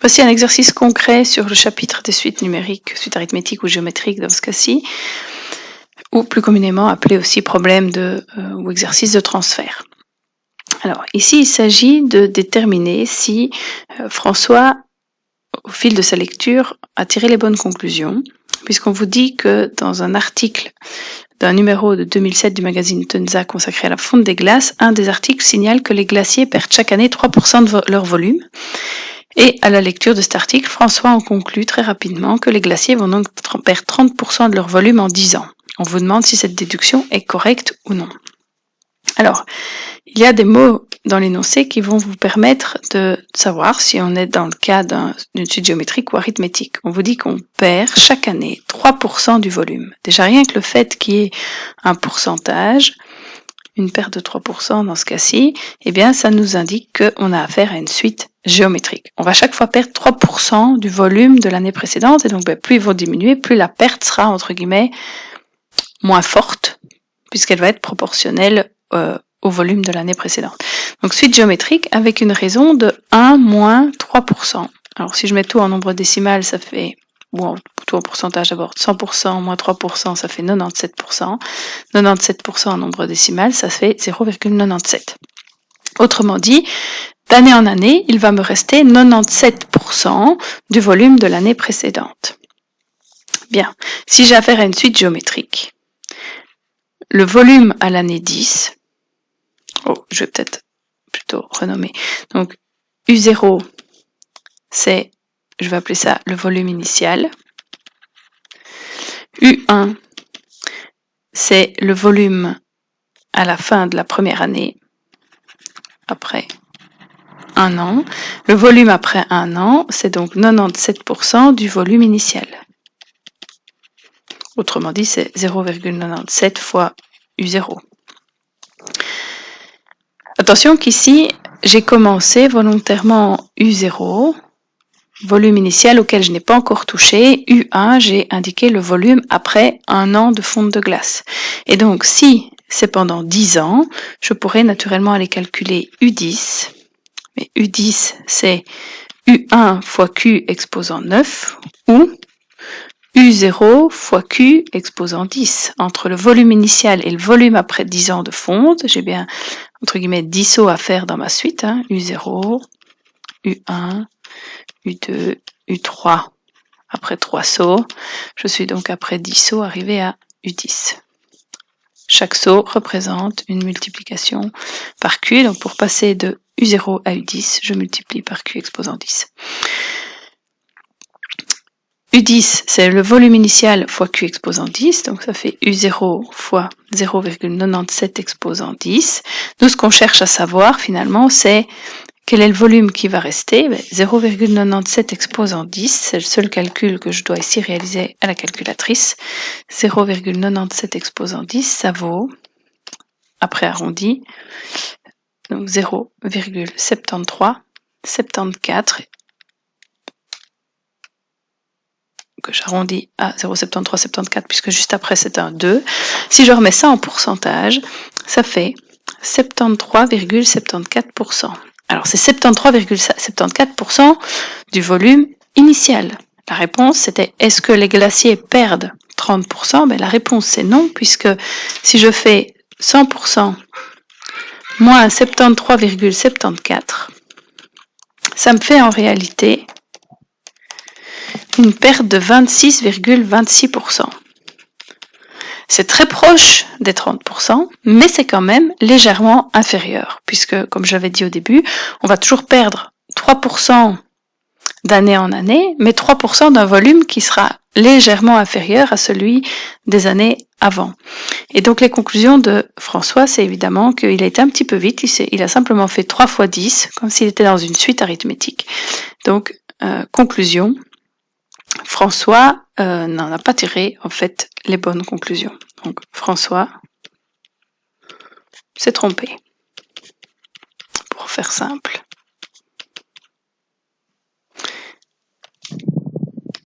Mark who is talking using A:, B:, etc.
A: Voici un exercice concret sur le chapitre des suites numériques, suites arithmétiques ou géométriques dans ce cas-ci, ou plus communément appelé aussi problème ou exercice de transfert. Alors ici, il s'agit de déterminer si François, au fil de sa lecture, a tiré les bonnes conclusions, puisqu'on vous dit que dans un article d'un numéro de 2007 du magazine Tenza consacré à la fonte des glaces, un des articles signale que les glaciers perdent chaque année 3% de leur volume. Et à la lecture de cet article, François en conclut très rapidement que les glaciers vont donc perdre 30% de leur volume en 10 ans. On vous demande si cette déduction est correcte ou non. Alors, il y a des mots dans l'énoncé qui vont vous permettre de savoir si on est dans le cas d'une suite géométrique ou arithmétique. On vous dit qu'on perd chaque année 3% du volume. Déjà rien que le fait qu'il y ait un pourcentage, une perte de 3% dans ce cas-ci, eh bien ça nous indique qu'on a affaire à une suite géométrique. On va chaque fois perdre 3% du volume de l'année précédente, et donc plus ils vont diminuer, plus la perte sera entre guillemets moins forte, puisqu'elle va être proportionnelle au volume de l'année précédente. Donc suite géométrique avec une raison de 1 moins 3%. Alors si je mets tout en nombre décimal, ça fait, bon, tout en pourcentage d'abord, 100% moins 3%, ça fait 97%. 97% en nombre décimal, ça fait 0,97. Autrement dit, d'année en année, il va me rester 97% du volume de l'année précédente. Bien, si j'ai affaire à une suite géométrique, le volume à l'année 10, je vais peut-être plutôt renommer, donc U0, c'est, je vais appeler ça le volume initial, U1, c'est le volume à la fin de la première année, après un an. Le volume après un an, c'est donc 97% du volume initial. Autrement dit, c'est 0,97 fois U0. Attention qu'ici, j'ai commencé volontairement U0, volume initial auquel je n'ai pas encore touché. U1, j'ai indiqué le volume après un an de fonte de glace. Et donc, si c'est pendant 10 ans, je pourrais naturellement aller calculer U10. Mais U10, c'est U1 fois Q exposant 9, ou U0 fois Q exposant 10. Entre le volume initial et le volume après 10 ans de fonte, j'ai bien, entre guillemets, 10 sauts à faire dans ma suite. U0, U1, U2, U3. Après 3 sauts, je suis donc après 10 sauts arrivé à U10. Chaque saut représente une multiplication par Q. Donc pour passer de U0 à U10, je multiplie par Q exposant 10. U10, c'est le volume initial fois Q exposant 10, donc ça fait U0 fois 0,97 exposant 10. Nous, ce qu'on cherche à savoir finalement, c'est quel est le volume qui va rester. 0,97 exposant 10, c'est le seul calcul que je dois ici réaliser à la calculatrice. 0,97 exposant 10, ça vaut, après arrondi, donc 0,73, 74, que j'arrondis à 0,7374 puisque juste après c'est un 2. Si je remets ça en pourcentage, ça fait 73,74%. Alors c'est 73,74% du volume initial. La réponse c'était est-ce que les glaciers perdent 30%? La réponse c'est non, puisque si je fais 100% moins 73,74, ça me fait en réalité une perte de 26,26%. C'est très proche des 30%, mais c'est quand même légèrement inférieur, puisque, comme j'avais dit au début, on va toujours perdre 3% d'année en année, mais 3% d'un volume qui sera légèrement inférieur à celui des années avant. Et donc les conclusions de François, c'est évidemment qu'il a été un petit peu vite, il a simplement fait 3 fois 10, comme s'il était dans une suite arithmétique. Donc, conclusion, François n'en a pas tiré en fait les bonnes conclusions. Donc François s'est trompé, pour faire simple.